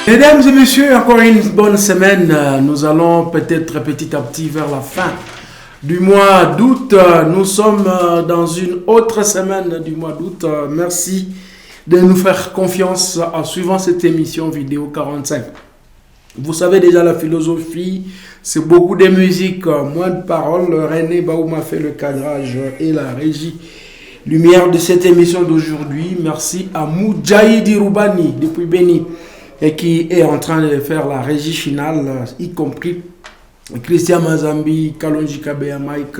Mesdames et messieurs, encore une bonne semaine. Nous allons peut-être petit à petit vers la fin du mois d'août. Nous sommes dans une autre semaine du mois d'août. Merci de nous faire confiance en suivant cette émission vidéo 45. Vous savez déjà la philosophie, c'est beaucoup de musique, moins de paroles. René Baouma fait le cadrage et la régie lumière de cette émission d'aujourd'hui. Merci à Moudjahidi Roubani depuis Béni et qui est en train de faire la régie finale, y compris Christian Mazambi, Kalonji Kabea Mike,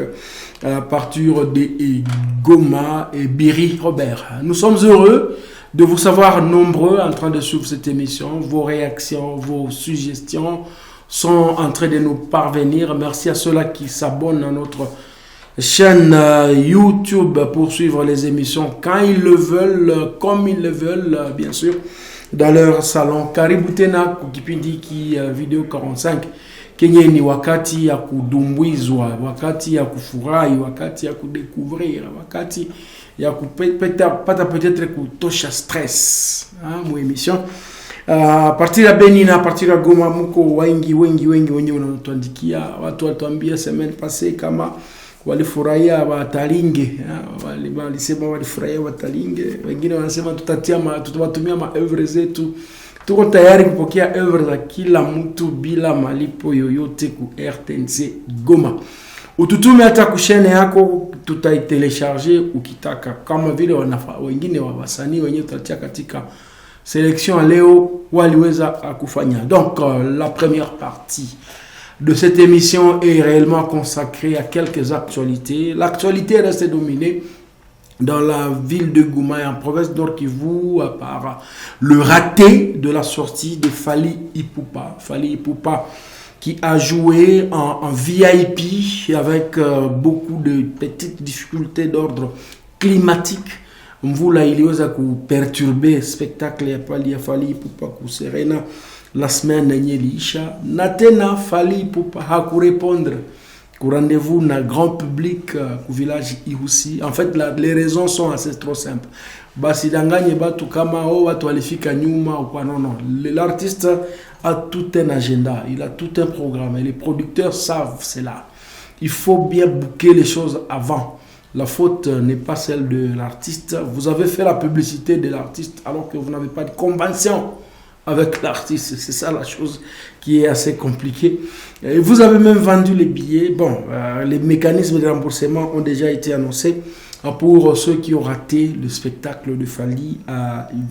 à partir de Goma et Biri Robert. Nous sommes heureux de vous savoir nombreux en train de suivre cette émission. Vos réactions, vos suggestions sont en train de nous parvenir. Merci à ceux-là qui s'abonnent à notre chaîne YouTube pour suivre les émissions quand ils le veulent, comme ils le veulent, bien sûr, dans leur salon. Karibu tena kipindi ki video 45 kenye ni wakati ya kudumbwizwa, wakati ya kufurahi, wakati ya kudécouvrir, wakati ya kupata peut-être kutosha stress mu émission. À partir ya Benin, à partir ya Goma, muko wengi wenye wanatuandikia. Watu walituambia semaine passée kama walifurahia watalinge, walisema walifurahia watalinge. Wengine wanasema tutawatumia maevre zetu. Tuko tayari kupokea evre za kila mtu bila malipo yoyote ku RTNC Goma. Ututume hata kushene yako, tutaitelecharger ukitaka, kama vile wengine wa wasanii wenyewe tutatia katika sélection leo waliweza kufanya. Donc la première partie de cette émission est réellement consacrée à quelques actualités. L'actualité reste dominée dans la ville de Goma et en province Nord Kivu par le raté de la sortie de Fally Ipupa. Fally Ipupa qui a joué en VIP avec beaucoup de petites difficultés d'ordre climatique. Mvula iliweza kuperturber le spectacle ya Fally Ipupa ku Serena la semaine nyeliisha. Na tena Fally Ipupa hakurépondre ku rendez-vous na grand public ku village Ihusi. En fait, les raisons sont assez trop simples. Basi danganye batu kama watu walifika nyuma ou quoi. Non. L'artiste a tout un agenda, il a tout un programme et les producteurs savent cela. Il faut bien booker les choses avant. La faute n'est pas celle de l'artiste. Vous avez fait la publicité de l'artiste alors que vous n'avez pas de convention avec l'artiste. C'est ça la chose qui est assez compliquée. Et vous avez même vendu les billets. Bon, les mécanismes de remboursement ont déjà été annoncés pour ceux qui ont raté le spectacle de Fally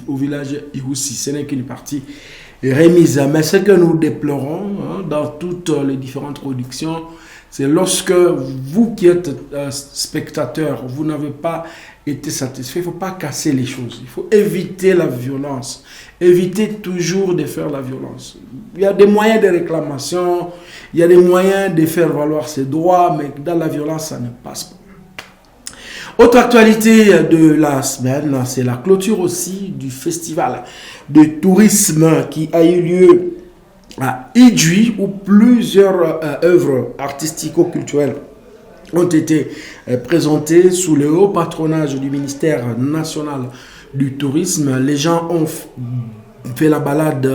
au village Ihoussi. Ce n'est qu'une partie remise. Mais ce que nous déplorons dans toutes les différentes productions, c'est lorsque vous qui êtes spectateur, vous n'avez pas été satisfait. Il ne faut pas casser les choses. Il faut éviter la violence. Éviter toujours de faire la violence. Il y a des moyens de réclamation, il y a des moyens de faire valoir ses droits, mais dans la violence, ça ne passe pas. Autre actualité de la semaine, c'est la clôture aussi du festival de tourisme qui a eu lieu à Idjouy, où plusieurs œuvres artistico-culturelles ont été présentées sous le haut patronage du ministère national du tourisme. Les gens ont fait la balade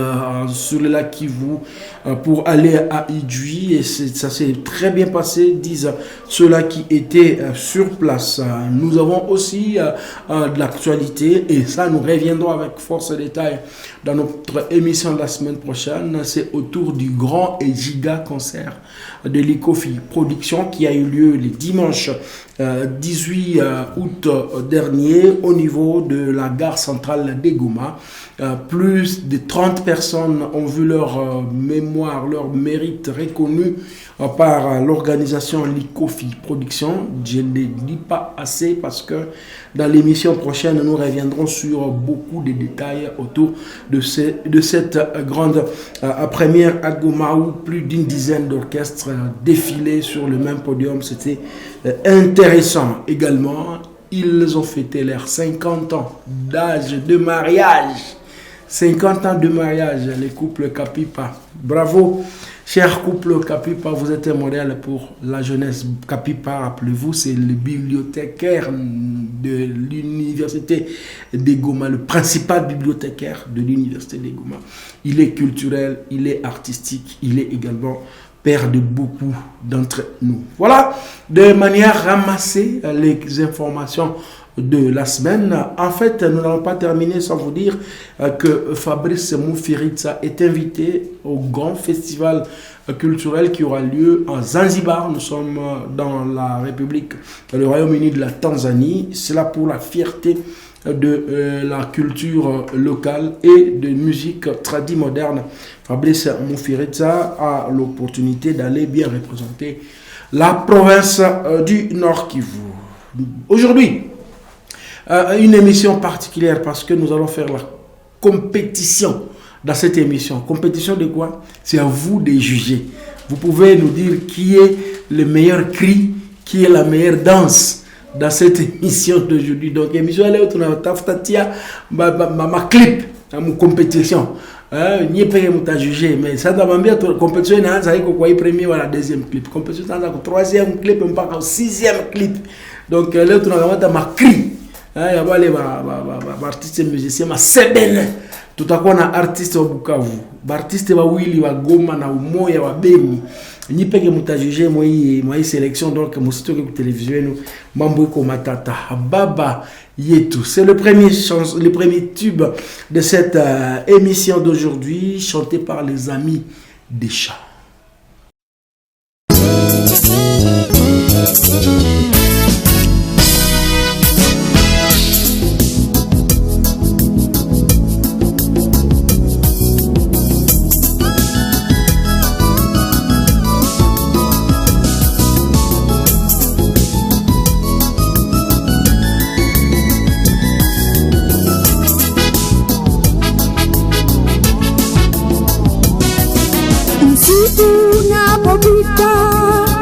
sur le lac Kivu pour aller à Idjouy et ça s'est très bien passé, disent ceux-là qui étaient sur place. Nous avons aussi de l'actualité et ça nous reviendrons avec force et détail dans notre émission de la semaine prochaine. C'est autour du grand et giga concert de l'Icofi Production qui a eu lieu le dimanche 18 août dernier au niveau de la gare centrale de Goma. Plus de 30 personnes ont vu leur mémoire, leur mérite reconnu par l'organisation Likofi Production. Je ne dis pas assez parce que dans l'émission prochaine, nous reviendrons sur beaucoup de détails autour de cette grande première à Goma où plus d'une dizaine d'orchestres défilaient sur le même podium. C'était intéressant également. Ils ont fêté leurs 50 ans d'âge de mariage. 50 ans de mariage, les couples Kapipa. Bravo, Cher couple Kapipa, vous êtes un modèle pour la jeunesse. Kapipa, rappelez-vous, c'est le bibliothécaire de l'université de Goma, le principal bibliothécaire de l'université de Goma. Il est culturel, il est artistique, il est également père de beaucoup d'entre nous. Voilà, de manière ramassée les informations de la semaine. En fait, nous n'allons pas terminer sans vous dire que Fabrice Moufiritsa est invité au grand festival culturel qui aura lieu en Zanzibar. Nous sommes dans la République, le Royaume-Uni de la Tanzanie. C'est là pour la fierté de la culture locale et de musique tradie moderne. Fabrice Moufiritsa a l'opportunité d'aller bien représenter la province du Nord Kivu. Aujourd'hui, une émission particulière parce que nous allons faire la compétition dans cette émission. Compétition de quoi? C'est à vous de juger. Vous pouvez nous dire qui est le meilleur cri, qui est la meilleure danse dans cette émission d'aujourd'hui. Donc, émission, elle est ma clip, ma compétition. Ni pas que juger, mais ça doit bien compétition. Ça a été premier ou la deuxième clip. Compétition, ça a été troisième clip, même pas au sixième clip. Donc, là, tu as ma cri. Il y a les artistes musiciens, ma sebene. Tout à coup, on a artiste au Bukavu. Artiste wa Willy, wa Goma, na Umoya, wa Beni. Ni pas que muta juger moi sélection donc mon site de télévision mambo ko matata baba yetu. C'est le premier tube de cette émission d'aujourd'hui chanté par les amis des chats.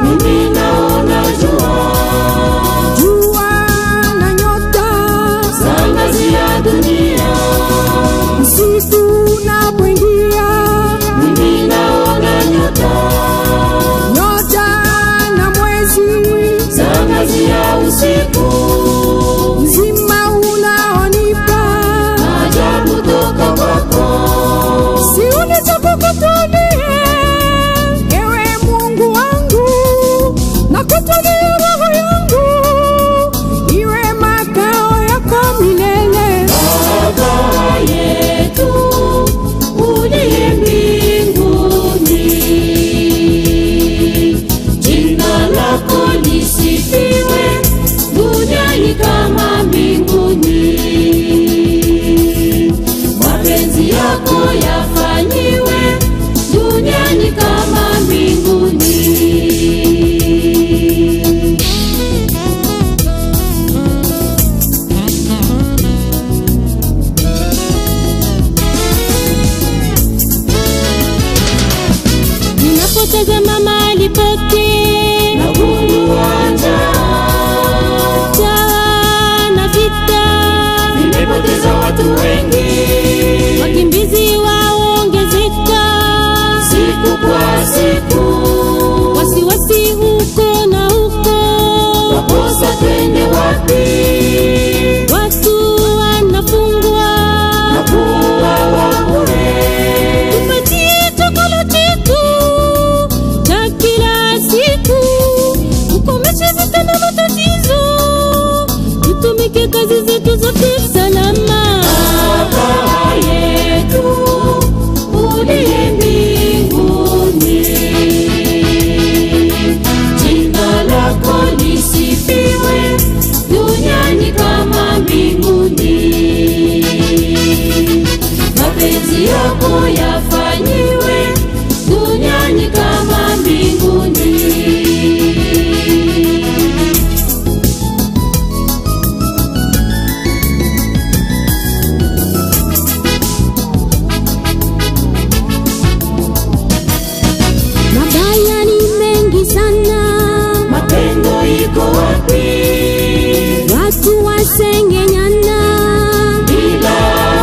Mimi naona jua na nyota zangazia dunia. Usiku unapoingia, mimi naona nyota na mwezi zangazia usiku. Uzima unaonipa ajabu toka kwako, si unichapokotoni kutulia roho yangu iwe makao yako milele. Baba yetu uliye mbinguni, jina lako lisifiwe duniani kama mbinguni. Mapenzi yako yafanyiwe duniani kama mbinguni. Ninapotazama mahali pote na uwanja na vita, nimepoteza watu wengi, wakimbizi waongezeka siku kwa siku, wasiwasi huko na huko, wakosa twende wapi? Watu wanafungwa na kuuawa bure. Tupatie chakula chetu cha kila siku, ukomeshe vita na matatizo, tutumike kazi zetu zote salama. Baba yetu uliye mbinguni, jina lako lisifiwe duniani kama mbinguni. Mapenzi yako yafanyiwe duniani kama mbinguni. Mabaya ni mengi sana, mapendo iko wapi? Watu wasengenyana bila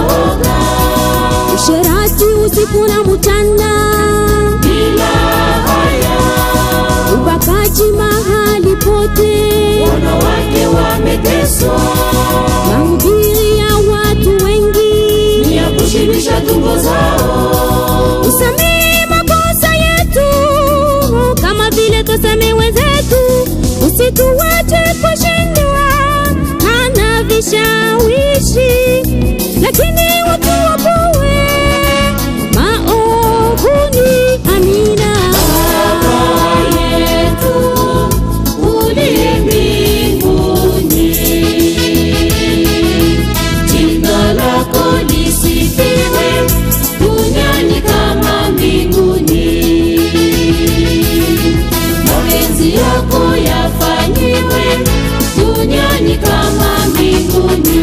woga, usherati usiku na mchana bila vishawishi, lakini watu wapoe maovuni. Amina. Baba yetu uliye mbinguni, jina lako lisifiwe duniani kama mbinguni. Mapenzi yako yafanyiwe duniani kama mbinguni.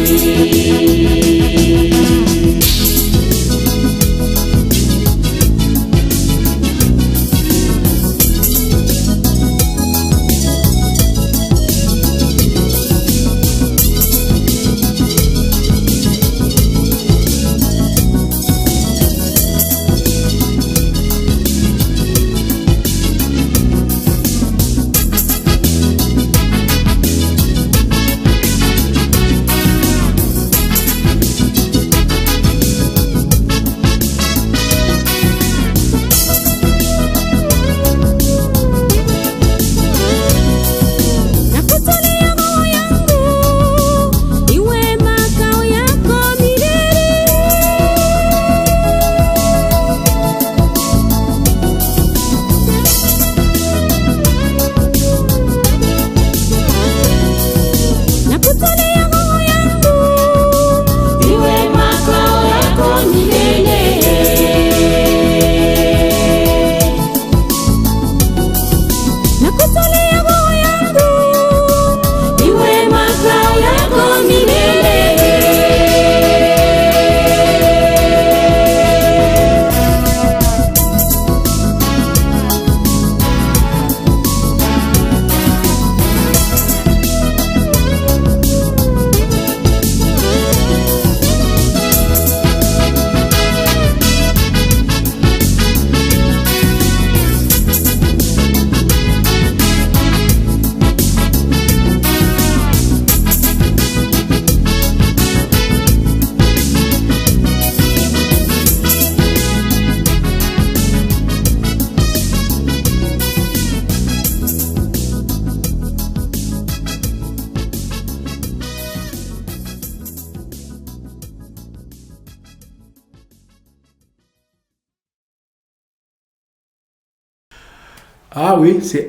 Ah oui, c'est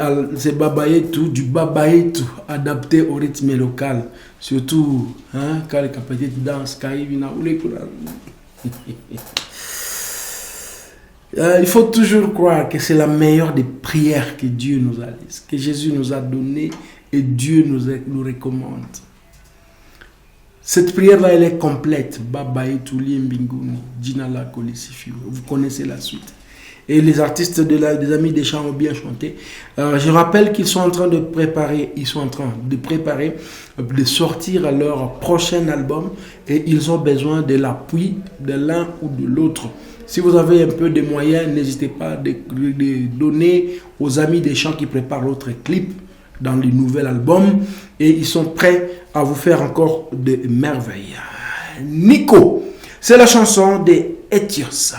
Baba Yetu, du Baba Yetu, adapté au rythme local. Surtout, hein, quand les capacités de danse, il faut toujours croire que c'est la meilleure des prières que Dieu nous a dit, que Jésus nous a donné et Dieu nous recommande. Cette prière-là, elle est complète. Baba Yetu liembinguni, Jina lako lisifiwe. Vous connaissez la suite. Et les artistes des Amis des Chants ont bien chanté. Je rappelle qu'ils sont en train de préparer, de sortir leur prochain album et ils ont besoin de l'appui de l'un ou de l'autre. Si vous avez un peu de moyens, n'hésitez pas à donner aux Amis des Chants qui préparent l'autre clip dans le nouvel album et ils sont prêts à vous faire encore des merveilles. Nico, c'est la chanson de Etios.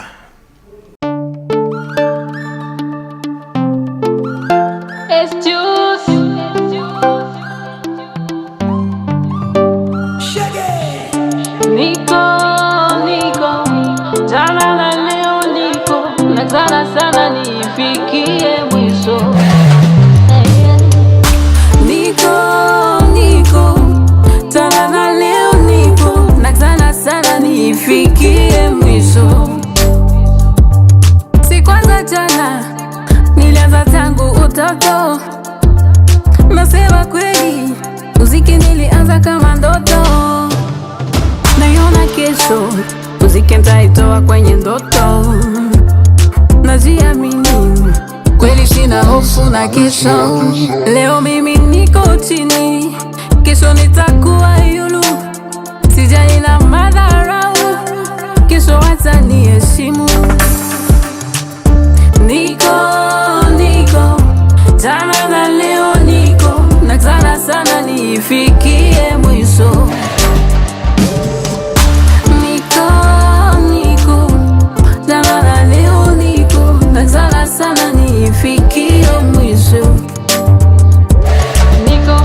Nasema kweli, muziki nilianza kama ndoto. Naiona kesho, muziki nitaitoa kwenye ndoto. Najiamini, kweli sina hofu na kesho. Leo mimi niko chini, kesho nitakuwa yulu. Sijali na madharau, kesho wataniheshimu. Niko jana na leo niko, nakazana sana nifikie mwisho. Niko jana na leo niko, nakazana sana nifikie mwisho. Niko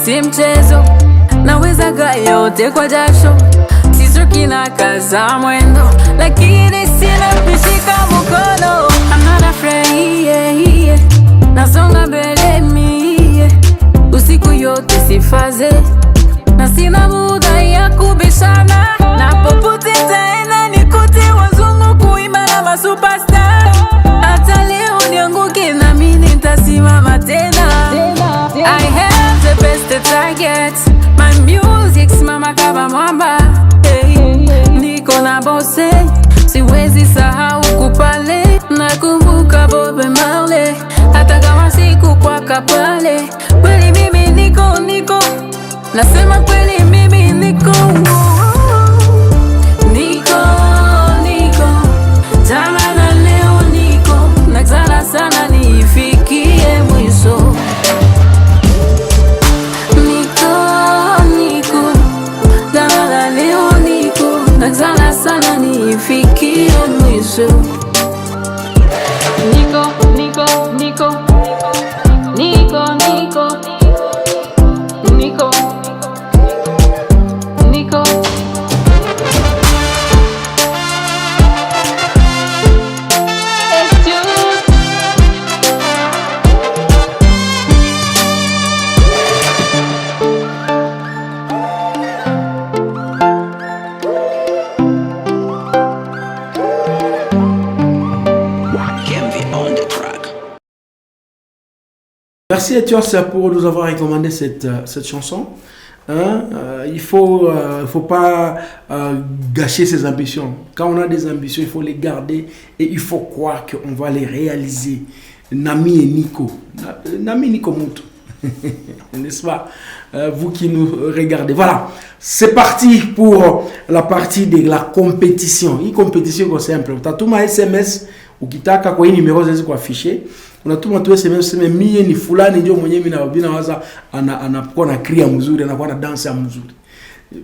si mchezo, nawezaga yote kwa jasho, sichoki na kaza mwendo, lakini sina kushika mkono. Anafurahia, nasonga mbele mie, usiku yote sifaze, na sina muda ya kubishana, na popote nitaenda nikute wazungu kuimba na masuperstar. Hata leo nianguke na mimi nitasimama tena. I have the best targets, my music's mama kama mwamba. Hey, niko na bose, siwezi sahau kupale, nakumbuka Bob Marley, hata kama siku kwa kapale. Kweli mimi niko, nasema kweli mimi niko. Jana na leo niko, nakazana sana nifikie mwisho. Jana na leo niko, nakazana sana nifikie mwisho. Niko. Merci Etios pour nous avoir recommandé cette chanson. Il faut pas gâcher ses ambitions. Quand on a des ambitions, il faut les garder et il faut croire qu'on va les réaliser. Nami et Nico. Nami Nico Moutou. N'est-ce pas? Vous qui nous regardez. Voilà. C'est parti pour la partie de la compétition. Une compétition c'est simple. Tu as tout ma SMS ou qui t'a quoi numéro ziko affiché. Unatuma tu SMS mie ni fulani ndio mwenyewe mimi na wabina waza anakuwa na kria mzuri, anakuwa na dansa mzuri.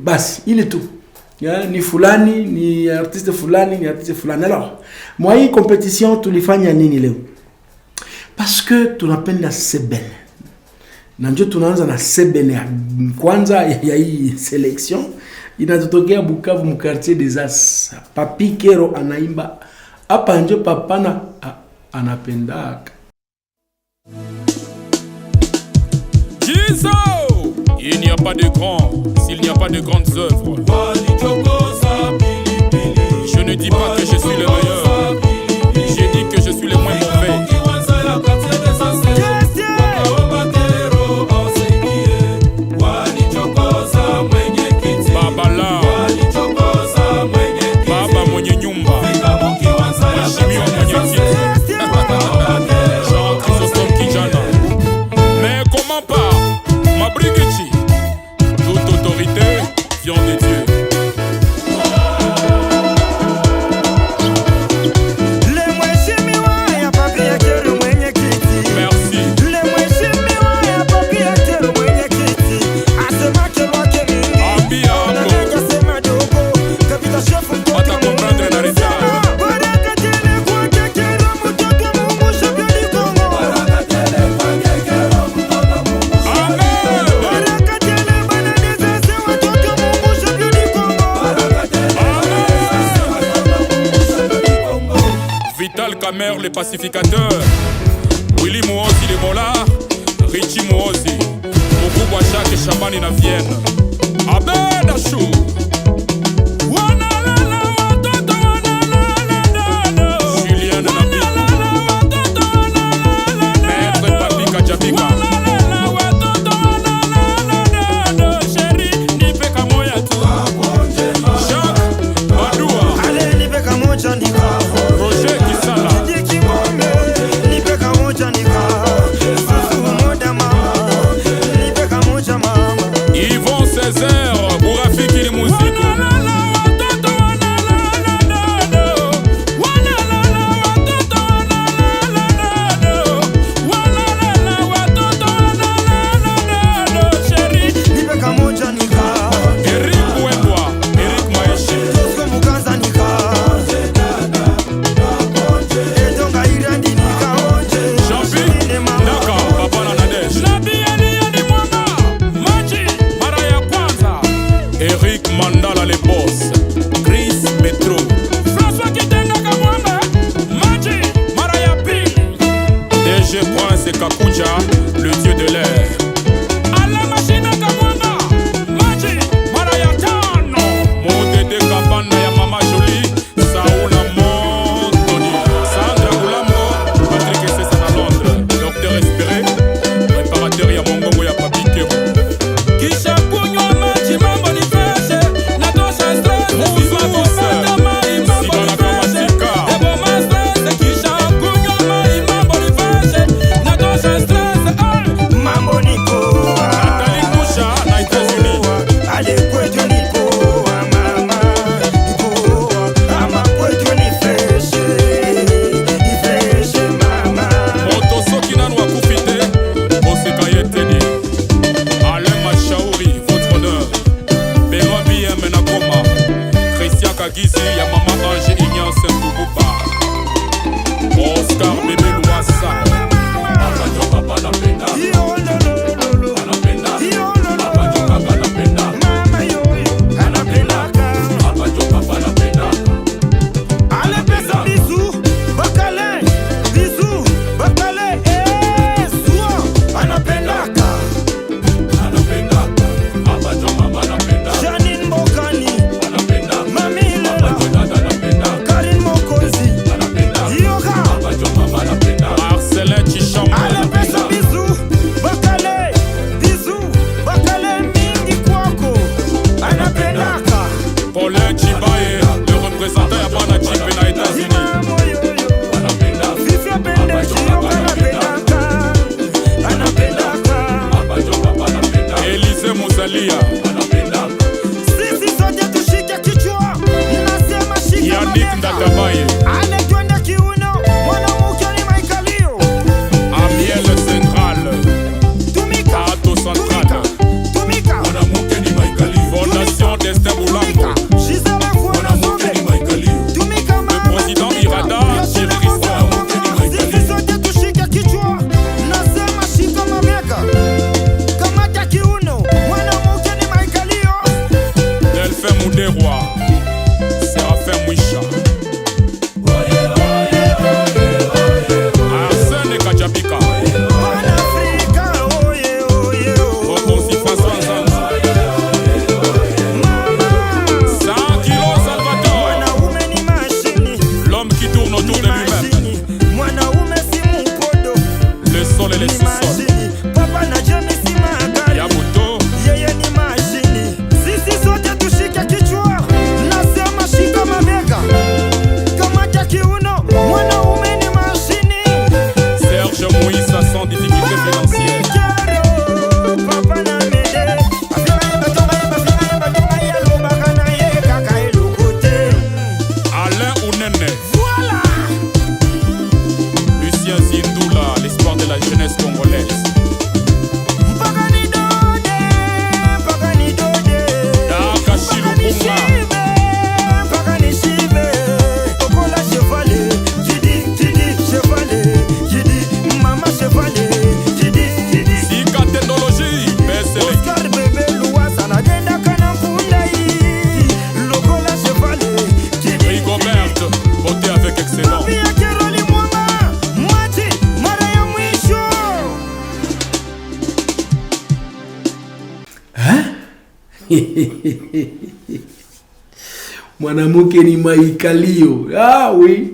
Basi ile tu. Ni fulani, ni artiste fulani, ni artiste fulani. Alors, moi hii compétition tulifanya nini leo? Parce que tunapenda sebene. Na ndio tunaanza na sebene kwanza ya hii selection. Inatokea Bukavu mu quartier des As. Papi Kero anaimba hapa ndio papana anapendaka. Il n'y a pas de grand s'il n'y a pas de grandes œuvres. Je ne dis pas que je suis le meilleur, j'ai dit que je suis le moins mauvais. Babala, Baba mwenye nyumba, Mheshimiwa mwenye kiti, Jean Chrysostome Kijana. Mais comment pas Mabrigichi, toute autorité vient de Dieu. Kamer le pacificateur, Willy Mouozi le molard, Richie Mouozi, Mokubwa Jacques Chabani na Vienne, Abed Achou. Julien Nabi, Maître Papi Kajabika, Jacques Badoua, Roger Kisala, Yvon Césaire, Bourafiki Limousin. DG Prince Kakuja, le dieu de l'air. Alain Machina Kamwanga, Maji, Marayatano, Modede Kabanda ya Mama Jolie, Saoula Montoni, Sandra Goulambo, Patrick Essessa à Londres, Docteur Espéré, préparateur ya Mongongo ya Papi Kero. Kisha Kunyo Maji Mambo ni Feshe, Natosha Stress, Moussa Boussa, Sibala Kamasika, Ebo Mastress, Kisha Kunyo Maji Mambo ni Feshe, Natosha Stress, Mambo ni poa, Nathalie Kusha na États-Unis. ale kwetu ni poa mama, ni poa, ama kwetu ni feshe mama. Moto soki nanu akufi te, oseka ye teni. Alain Machaouri, votre honneur. Benoît BM Nakoma, Christian Kagizi ya Mama Ange Ignace Mbububa, Oscar Bébé Louassa. Papa napenda, Yo lololo, anapenda, yo lololo, papa napenda, mama yoyo, anapendaka. papa napenda. Ale pesa bisu, bakale, bisu, bakale, suo, anapendaka. Janine Mbokani, Mami Lela, Karine Mokonzi, Dioka. Marcelin Chichamba. Ale pesa bisu, bakale, mingi kwako, anapendaka. Paulin Chibaye, le représentant ya Bana Chipe na États-Unis. Mamo yoyo, Fifia Pendeki, yoka anapendaka. Élysée Moussalia, Sisi sote tushike kichwa, ninasema shika Yannick mabega. Ndakabaye, Ale twende kiuno, mwanamke ni maikalio. Amiel Central, Tumika, Tato Central, tumika, Fondation Destin Boulambo, Gisela Fouana Sombe. Tumika le mama, président tumika. Irada, Yoshina Thierry Mama. Sisi sote tushike kichwa, nasema shika mabega. Kamata kiuno, mwanamke ni maikalio. Delphin Mouderwa, Séraphin Mouisha, Arsène Kajabika, Panafrika, oye, oye, Mokonzi François Nzanzu, mama. 100 kilos Salvatore, Mwanaume ni mashini, l'homme qui tourne autour de lui-même, mashini. Mwanaume si mupodo, le sol et les ni sous-sols. mashini. Papa na Joni si magari, Yabuto, yeye ni mashini. Sisi sote tushike kichwa, nasema shika mabega. Kamata kiuno, mwanaume ni mashini. Serge Moïse sans difficulté financière. Pikero, papa na mede. Afika batonga yalo bakana ye kaka elukote. Alain Ounene, Voilà. Lucien Zindoula, l'espoir de la jeunesse congolaise. Mpaka ni dode, mpaka ni dode. Daka Shilubunga, Mpaka ni shibe. Okola chevalet, jidi, chevalet, jidi, mama chevalet, jidi. Sika Technologie, Bessele, Oscar bebe Louassa na denda kana mpundai. Lokola chevalet, jidi. Rigobert, beauté avec excellence. Pia Keroli Mwamba, Mati, mara ya mwisho. Mwanamke ni maikalio. Ah oui.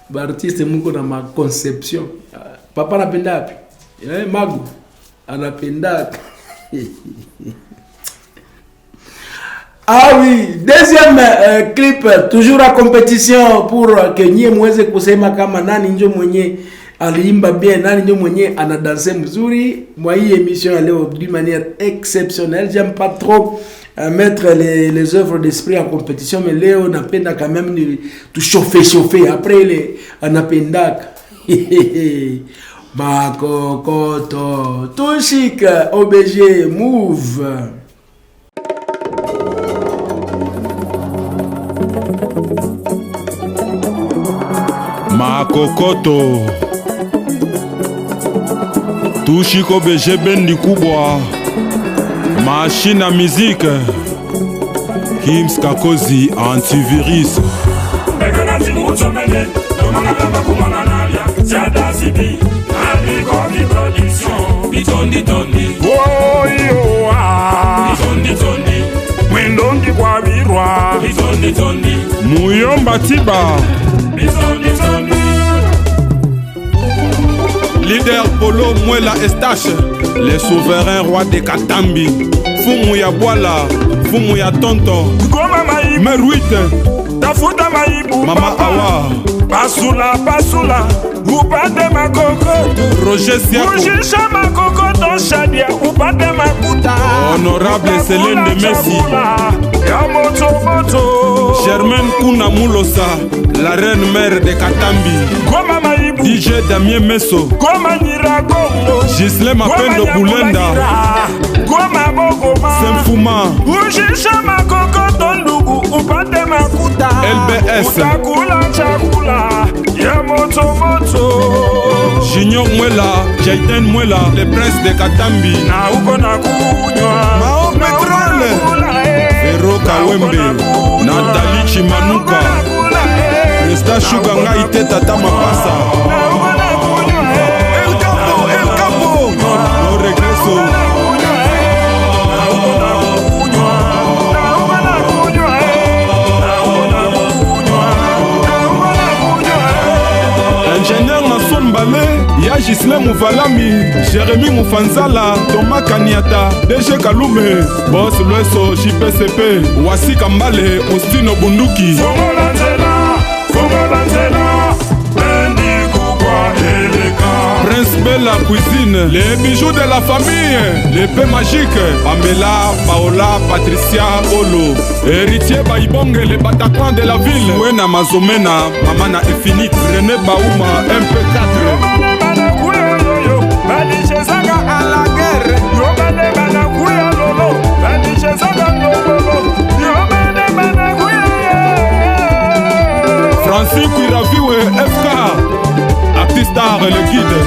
Bartiste muko na ma conception. Papa anapenda wapi? Magu anapenda. Ah oui, deuxième clip, toujours à compétition pour que nyie muweze kusema kama nani njo mwenye aliimba bien, nani njo mwenye anadanse mzuri. Moi hii émission ya leo d'une manière exceptionnelle. J'aime pas trop mettre les œuvres d'esprit en compétition, mais leo napenda quand même tu chauffer après les anapendaka. Makokoto, tout chic, OBG, move. Makokoto Tushiko BG bendi kubwa Machine à musique Kims Kakozi antivirus Bekana timu chomele, domana kama kumana nalia, chada sibi, Tiba. Leader Polo Mwela Estache, les souverains rois de Katambi. Fumu ya Bwala, Fumu ya Tonton, Meruite, tafuta maibu Mama Awa, Basula, upate makokoto Roger Siako, ujisha makokoto shadia, upate makuta Honorable Célène de Messi, ya moto Germaine Kuna Moulosa, la reine mère de Katambi, Goma maibu, DJ Damien Messo, Goma nyira Congo, Gisle Mapendo Boulenda, Goma Bogoma, Semfuma, ujisha makokoto ndugu, upate makuta LBS, utakula chakula ya moto Junior Mwela, Jaiten Mwela, le prince de Katambi, na uko na kunywa Mao Petrole, Vero Kawembe, Nathalie Chimanuka, Resta Sugar Ngaite Tata Mapasa, El Capo, no regreso. Ingénieur Nasson Balé, ya Gisle Mouvalami, Jérémy Moufanzala, Thomas Kaniata, DG Kalume, Boss Lueso, JPCP, Wasi Kambale, Ostino Bunduki, Prince Bella Cuisine, les bijoux de la famille, l'épée magique, Pamela, Paola, Patricia, Olo, héritier Baïbongue, les Bataclan de la ville, Wena Mazomena, Mamana Infinite, René Baouma, MP4. Francis Kuiraviwe, FK, Artistar le guide.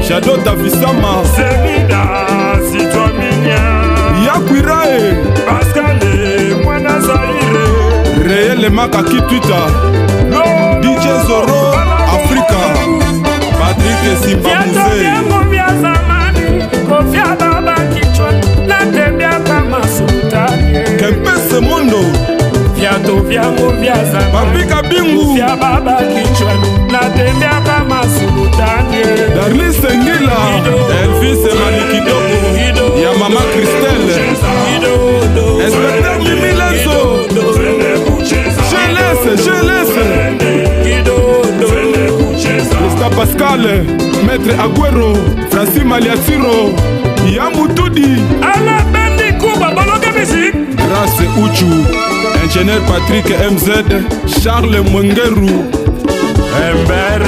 Shadow Davisama, Semida, si toi mignon. Yakwirae, Pascal, moi Nazaire. Réel Makaki Twitter, DJ Zoro, Africa, Patrick Simbamouze, Kempese Mondo, Papika Bingu, Darlis Sengila, Elvis Malikidoko, ya Mama Christelle, Inspecteur Mimi Lenzo, je laisse, Mr. Pascal, Maître Aguero, Francis Maliatiro, Yamoutudi, Grace Uchu, Ingénieur Patrick MZ, Charles Mwengeru,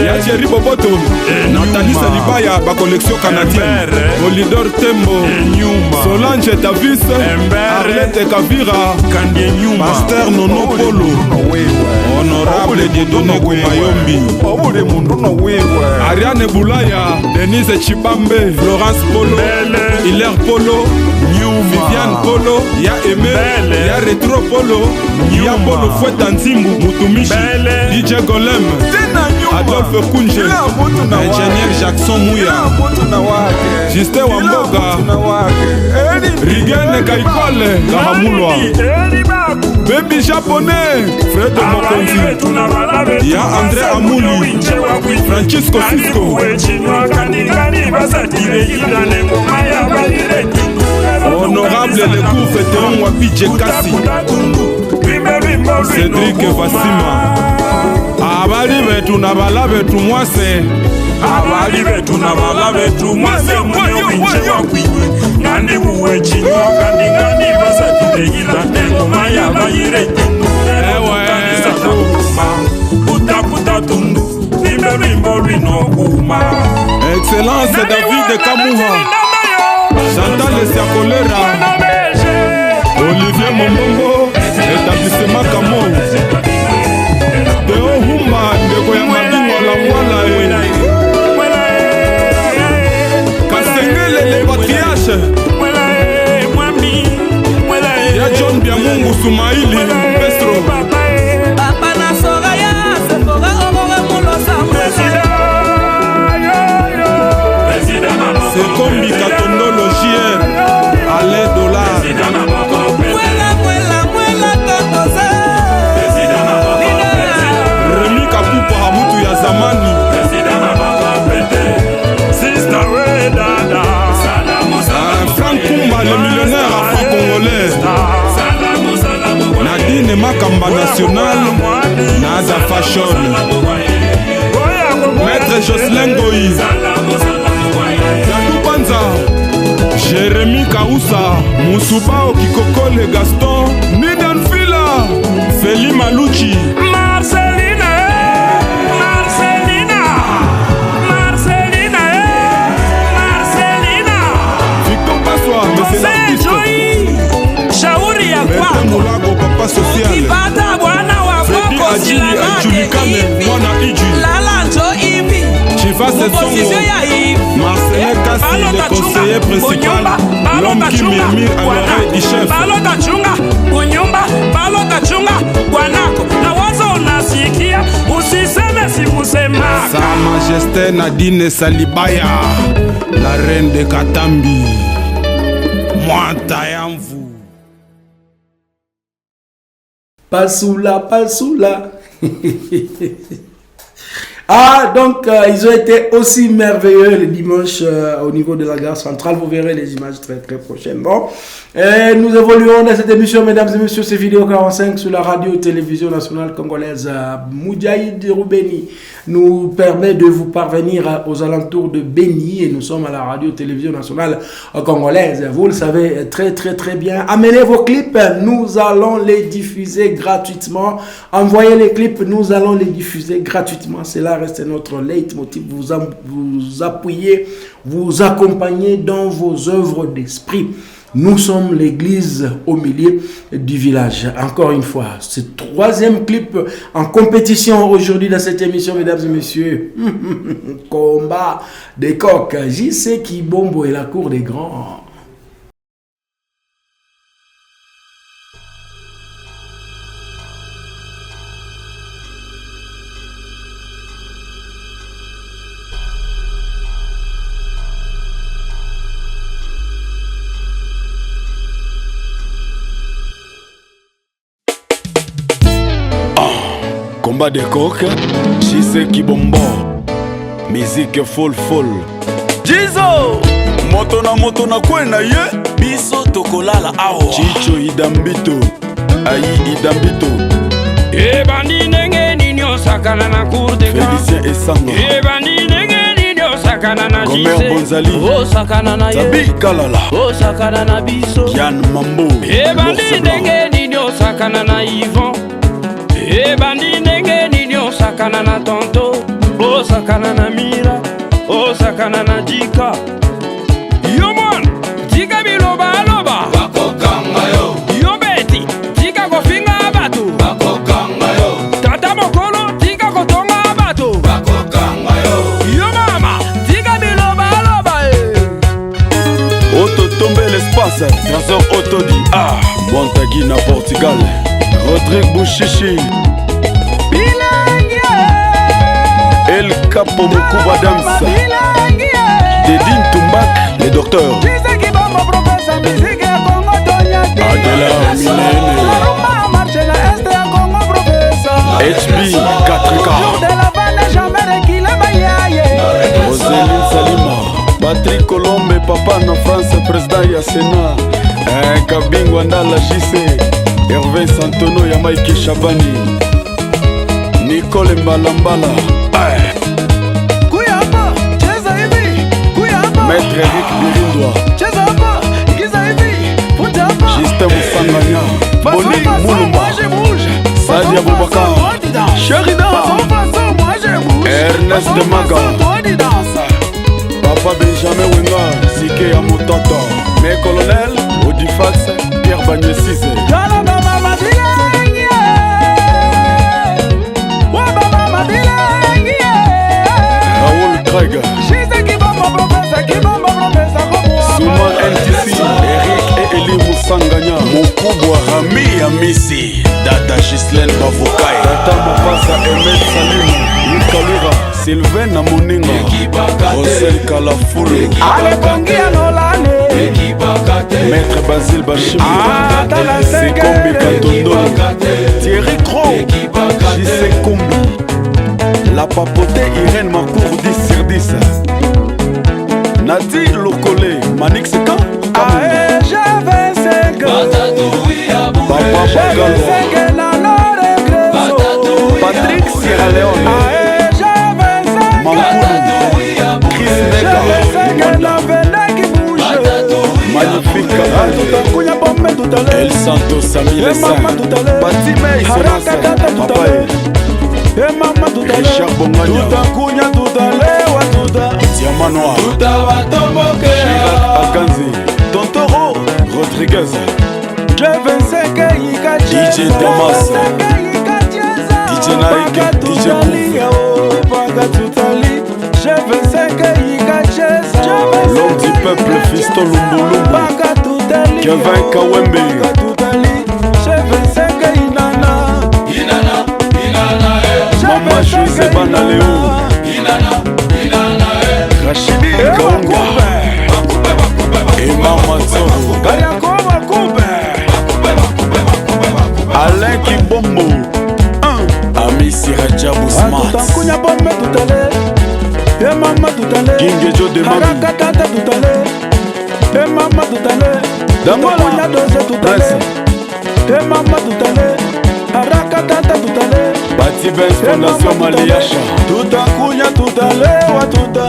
ya Jerry Boboto, Nathalie Salibaya, ba collection canadienne, Olidor Tembo, Solange Davis, Arlette Kavira, Master Nono Polo, Honorable Dieudonné Kumayombi, Ariane Boulaya, Denise Chibambe, Florence Polo, Hilaire Polo, Viviane Polo, ya Aimé, ya Retro Polo, ya Polo Fouette Nzimbu, Mutumishi, DJ Golem, Adolphe Kunje, Ingénieur Jackson Mouya, Justin Wamboga, Rigene Kaikwale, Kahamulwa, Baby Japonais, Fred Mokonzi, ya André Amouli, Francisco Cisco, Honorable le cours vétéran Wapidje Kassi, Cédric Vassima, Abali betu na bala betu mwase, Abali betu na bala betu mwase, mwenye winche wakwiwe Ngandi uwe chinyo ngandi basa tidegila Nengo maya bayire tundu Utaputa tundu Nimbe rimbo rino kuma Excellence David Kamuha, Chantal Siakolera, Olivier Mombongo, établissement Kamo, Théo Humba, Ndeko ya Mabingwa la Mwala, Kasengele le patriarche, ya John Biamungu Sumaili, Pestro, Papa na Soraya, Sephora Aurora Molosa c'est comme Katondolo JR, à l'aide dollar. Muela, muela, muela, tonto international Nada Fashion Maître Jocelyn Goyi Yadou Banza Jérémy Kaoussa Moussouba Okikokole Gaston Nidan Fila Feli Maluchi Marcelina Victor Passoir mais c'est l'artiste Shauri ya Bertrand Moulago Papa Social Kipata bwana wa Freddy kwako Adjili Adjulikane Mwana Iju Lala njo hivi Chifa Sessongo Marcelin Kassi le conseiller principal L'homme qui murmure à l'oreille du chef Balo tachunga Unyumba Balo tachunga Bwanako na wazo unasikia Usiseme sikusema Sa Majesté Nadine Salibaya La reine de Katambi Mwanta Yamvu Pasoula. Ah, donc ils ont été aussi merveilleux le dimanche au niveau de la gare centrale. Vous verrez les images très prochainement. Et nous évoluons dans cette émission, mesdames et messieurs, c'est Vidéo 45 sur la radio-télévision nationale congolaise. Moudjaïd Roubeni nous permet de vous parvenir aux alentours de Béni et nous sommes à la radio-télévision nationale congolaise. Vous le savez très bien. Amenez vos clips, nous allons les diffuser gratuitement. Envoyez les clips, nous allons les diffuser gratuitement. Cela reste notre leitmotiv. Vous appuyez, vous accompagnez dans vos œuvres d'esprit. Nous sommes l'église au milieu du village. Encore une fois, ce troisième clip en compétition aujourd'hui dans cette émission, mesdames et messieurs. Combat des coqs. JC Kibombo et la cour des grands. Combat des coqs, JC Kibombo, musique folle. Jizo, moto na kwena ye, biso tokolala awa. Chicho Idambito, Ayi Idambito, Ebandi nenge nini osakana na cour de grands. Félicien Essanga, Ebandi nenge nini osakana na Gomer JC. Bonzali, Osakana na ye, Tabi Kalala, osakana na biso. Yann Mambo, Ebandi nenge nini osakana na Yvon. Ebandi nenge nini osakana na tonto. Osakana na Mira, osakana na Jika. Yo mon, Jika biloba aloba. Bakokanga yo, Yo beti, Jika kofinga abatu. bakokanga yo, Tata mokolo, Jika kotonga abatu. bakokanga yo. Yo mama, Jika biloba aloba. Auto tombe l'espace, Trésor Autodi, Montagui na Portugal, Rodrigue Bouchichi, El Capo Mokuba Damsa, Dedine Tumbak, les docteurs, Adela Minene, HB 4K, Roseline Salima, Patrick Colombe, Papa na France, président ya Sénat, Kabingwa Ndala JC, Hervé Santono ya Mike Chabani, Nicole Mbalambala, Maître Eric Birindwa, Justin Moussanganya, Boni Moulumba, Sadia Boubacar, Sherida, Ernest de Maga, Papa Benjamin Wenga, Sike ya Mototo, Mais Colonel, Odifax, Pierre Bagnesise, Raoul Craig, Souma NTC, Eric et Eli Moussanganya, Mokubwa Rami Yamisi, Data Gislaine Bavokai, Data Mopasa Emet Salim, Nikalura, Sylvain Namoninga, Rosel Kalafoulou, Maître Basile Bachimi, Sekombi Katondo, Thierry Cro, JC Kombi, La Papotée Irène Makour 10 sur 10, Nadi Lokole, Manix Sekan, Papa Bagalo, magnifique. Tutakunya bombe tutale. El Santo Samile Mama tutale. Batime Harakatata tutale. Mama tutale. Richard Bongania. Tutakunya tutalewa tuta. Diamant Noir. Tutawatomokea. Gérard Akanzi. Tontoro Rodriguez. Je venseke ikacheza. DJ Thomas. DJ Naik. DJ Bouf. Panga tutali. Je venseke ikacheza. L'homme du peuple, Fiston Lumbulumbu. Panga tutali. Kevin Kawembe. Panga tutali. Je venseke inana. Inana, inana, Mama José Banaleo. inana, Rachidi Kaunga. Et Mama Zoro. Kayakoba kumbe. Alain Kibombo. Ami Sirajabou Smart. Tutakunya bombe tutale. Mama tutale. Gingejo de Mami. Harakatata tutale. Mama tutale. Damola. Tutakunya dose tutale. Presse. Mama tutale. Harakatata tutale. Bati Benz Fondation Maliacha. Tutakunya tutalewa tuta.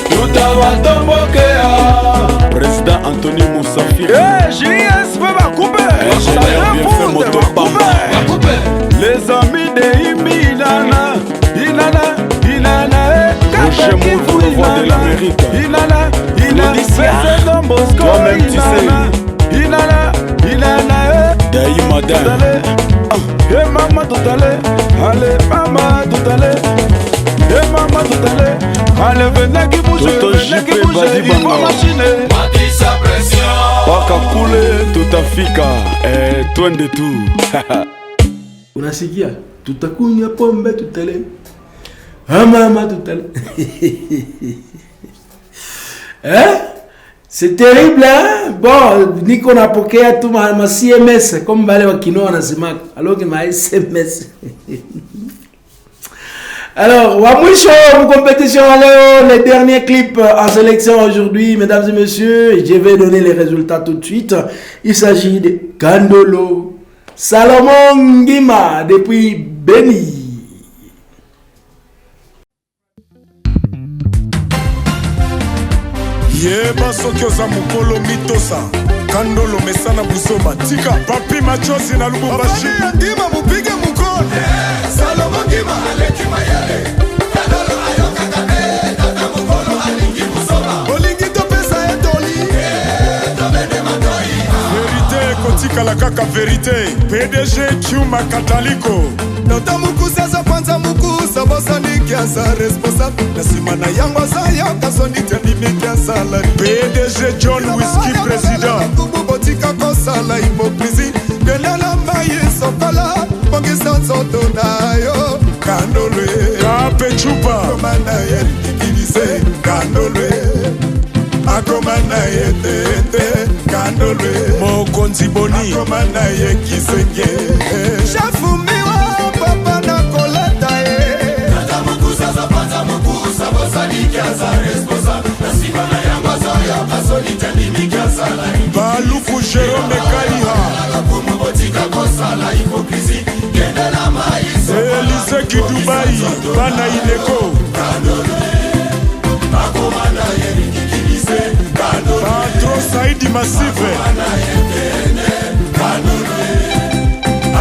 Tutawatomokea. Président Anthony Moussafiri. JS Baba Coupe. Ingénieur bien fait moto Bamba. Les amis de Imi Inana. Roger Moudou, le roi de l'Amérique. Inana. Claudicia. Président Bosco. Toi-même, tu sais. Inana. Daï Madame. Tutale. Mama tutale. Allez mama tutale. Mama tutale. Allez venez qui bouge. Toto Venez qui JP bouge. Badi Il faut Banga. machiner. Mati sa pression. Paka Kule, Tutafika. Twende tu. Unasikia? Tutakunywa pombe tutale. Mama tutale. Hein? C'est terrible, hein? Bon, niko napokea tu ma CMS comme wale wa kino wanasema alors que ma SMS. Alors, wa mwisho en compétition leo, les derniers clips en sélection aujourd'hui, mesdames et messieurs, je vais donner les résultats tout de suite. Il s'agit de Kandolo Salomon Ngima depuis Beni. yeba soki oza mokolo mitosa kandolo mesana busoba tika papi machozi na lubumbashi ngima mupige mukone Salomo ngima aleki mayale. Kandolo ayokaka ne. Tata mokolo alingi busoba. olingi topesa etoli Tobende matoi. verite ekotikala kaka verite pdg kiuma kataliko Nota mukusa aza kwanza mukusa bosaniki aza responsable na nsima na yango aza yoka soniti andimiki asalari pdg john whisky president kubu botika kosala hipokrisi kelela mai sokola bongisa nzoto na yo kandolwe kape chupa akomana ye likilise kandolwe akomana ye tete kandolwe mokonzi boni akomana ye kisenge shafumiwa papa na koleta ye Tata mukusa za panza mukusa. Bosaliki aza responsable. Nasima na yango aza yoka solite andimiki asalari. baluku jerome kaiha Kumu botika kosala hipokrisi. Kendela maïs. elise kidubai bana ileko Akomana ye likilise. Kandolo. patro saidi masive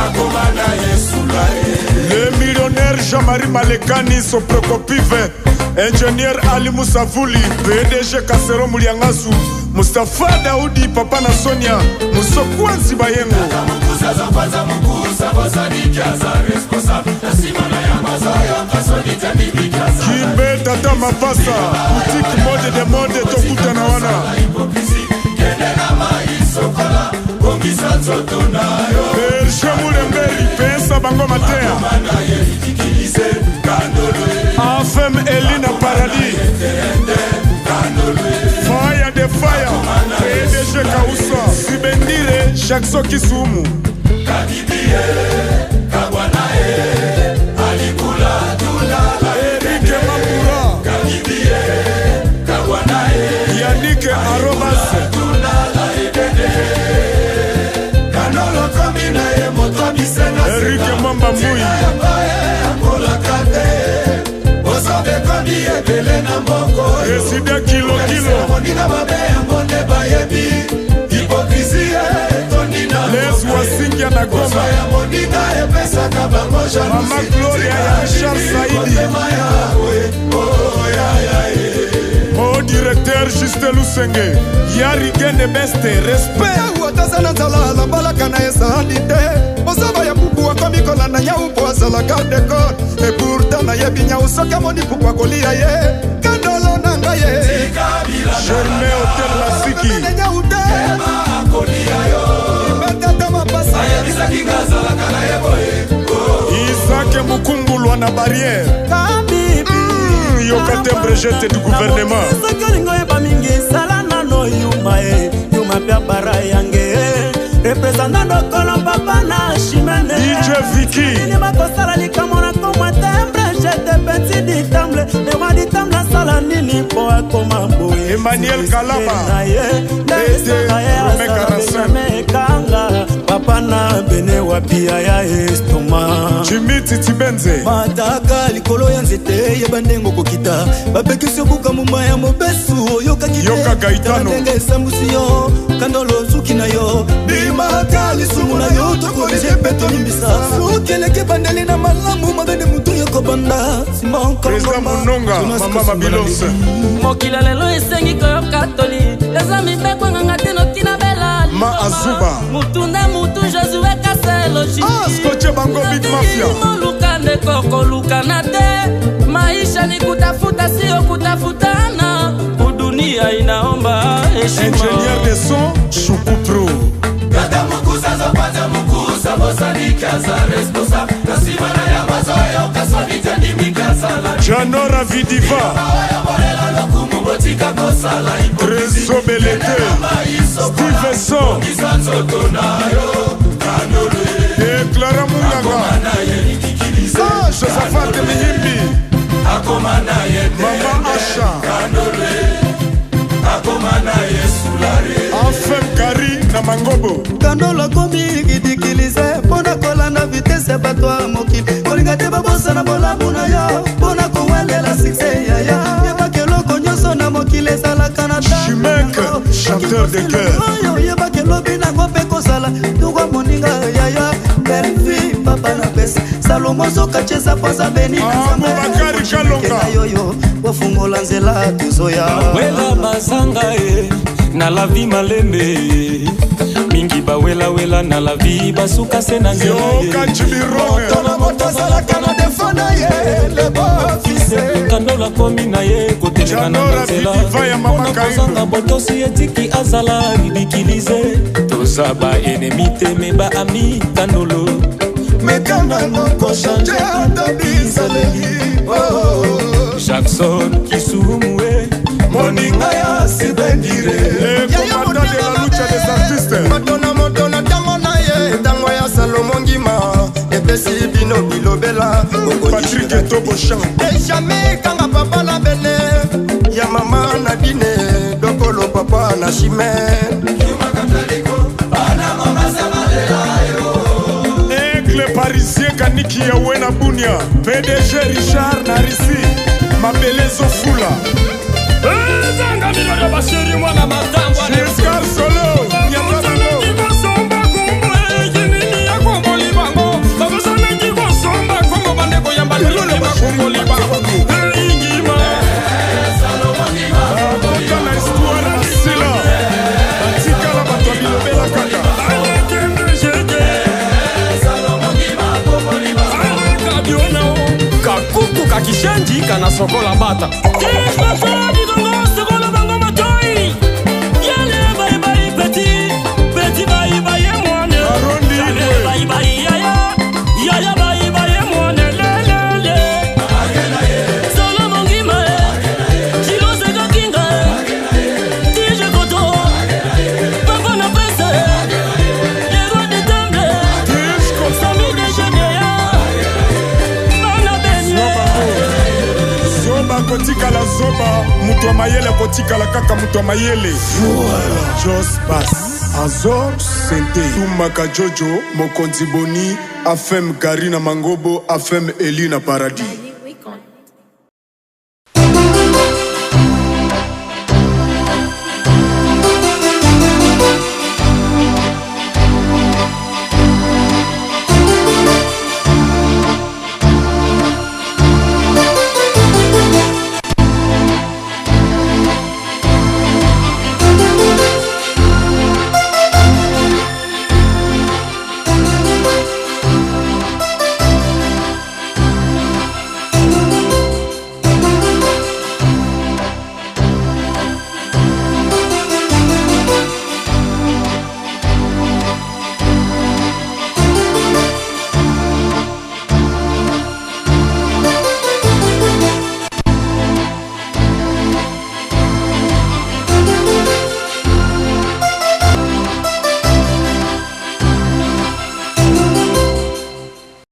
Akomana ye sulaye. le millionnaire Jean-Marie Malekani Soprokopive, ingénieur Ali Moussavouli, PDG Kasero Muliangasu, Mustafa Daoudi, Papa na Sonia, Musokwanzi Bayengo, Mukusa za kwanza mukusa. Bosaliki aza responsable. Nasima na yango aza yoka solite andimiki asalari. Kimbe Tata Mapasa, boutique mode de mode tokutana wana, Hipokrisi. Kendela maïs sokola. Bongisa nzoto na yo. Berge Moulemberi, Pensa Bango Matea, Akomana ye likilise. Kandolo. Afem Elina Paradis, Fire de Fire, PDG Kausa, Sibendire, Jackson Kisumu, Kadibie. Kabwanae. Alikula tulala. Eric Mamura, Kadibie. Kabwanae. Yannick Arobas, Kandolo komina ye moto bisena. Eric Mamba Mui, Ebele na mboko yo. Président Kilo Kilo, Monina mabe yango nde bayebi. Nadia na Goma Mama Gloria ya Charles Saidi Mon directeur Juste Lusenge Yari Gende Beste Respect Watazana zala la balaka na esa adite Osaba ya pupu wakomi kolanda nya upo azala garde code Et pourtant na ye binya usoka moni pupu wakolia ye Kandolo nanga ye Germain Hotel Lasiki Nya ute Ema akolia yo Ibatata mapasa Ayabisa kingaza la kana ye boye Isaac Mukumbulwa na barrière Kabibi Yokate Brejete du gouvernement Sokolingo eba mingi sala nano yuma e Yuma pia bara yange Representant de Colomb Papa na Chimene DJ Vicky Ni bakosala likamona komwa tembre Jete petit ditamble Ewa ditamble sala nini po akoma boye Emmanuel Kalama Bete Rome Karasen Kanga Papa na bene wapia ya estoma Jimmy Titibenze Mataka likolo ya nzete yebandengo kokita Babekisi obuka mumba ya mobesu Yoka kite Yoka Gaitano Nenge sambusi yo Kandolo zuki na yo Bimaka lisumu na yo Tokolije peto limbisa Sukeleke bandeli na malamu Mabende mutu yoko banda Simon Président Munonga Mama Mabilose mokila lelo esengi koyoka toli eza mibeko nganga te notina bela Ma Azuba mutunda mutu Josue Kaselo Skoche Bango Big Mafia moluka ndeko kolukana te maisha ni kutafuta sio kutafutana udunia inaomba heshima Ingénieur de son Choukou Pro Gata mukusa za kwanza mukusa Bosalika za resposa Nasimana ya mazoyo Kasonita nimikasa la Janora Vidiva Trésor Belete Steve Son Et Clara Mungaga Josaphat Mihimbi Mama Asha Afem Kari na Mangobo Kandolo komi gidikilize Pona kolanda vitese batwa mokili Kolinga te babosa na bolamu na yo Pona kuwelela sikse ya ya Yebake loko nyoso na mokile sala kanata Chimek, chanteur de cœur Yebake lobi na ngope kosala Tuwa moninga ya ya Belfi papa na pesa Salomo soka chesa posa beni Bakari Kalonga Yoyo wafungola nzela tuzoya Wela bazanga na la vie malembe mingi bawela wela na la vie basuka sena nzela Yoka Chibirone Tona moto sala kana defona ye le beau fils Kandola komi na ye kotelenga na nzela Ona kozanga botosi etiki azala ridikilize Toza ba ennemi te me ba ami Kandolo Mekana noko chanje atabizaleli Jackson Kisumue Moninga ya sibendire Le commandant de la lucha des artistes Motona tango na ye Tango ya Salomon Ngima Epesi bino bilobela Patrick Etobochan Jamais kanga papa la bene Ya mama na dine Dokolo papa na chimene Yuma kataliko Bana mama samalela yo Aigle parisien Kaniki Yawe na Bunia PDG Richard Narisi Mabelezo Fula Zanga milora bashiri mwana matangwa Jescar Solo Nyamabalo Somba kumbo ejini ya kombo libango Babasana njiko somba kombo bandeko ya mbali kombo libango Ingima Salomon Ngima Boka na histoire Sila Batika la bato bilobela kaka Alekende jete Salomon Ngima kombo libango Alekabiona Kakuku kakishenji kana sokola bata Kishma fadi gongo sokola bango matoi Yale bye bye petit Petit bye bye mwane Arondi Yale bye bye yaya Yaya bye bye mwane lelele Salomon Ngima Kilo seka kinga Tije koto Papa na pesa Les rois de temble Sami de Genéa Bana benye Zoba kotika la zoba Mutu wa mayele kotika la kaka mutu wa mayele Voilà Jos Bass Azor Sente Tumaka Jojo Mokonzi Boni Afem Gari na Mangobo Afem Eli na Paradis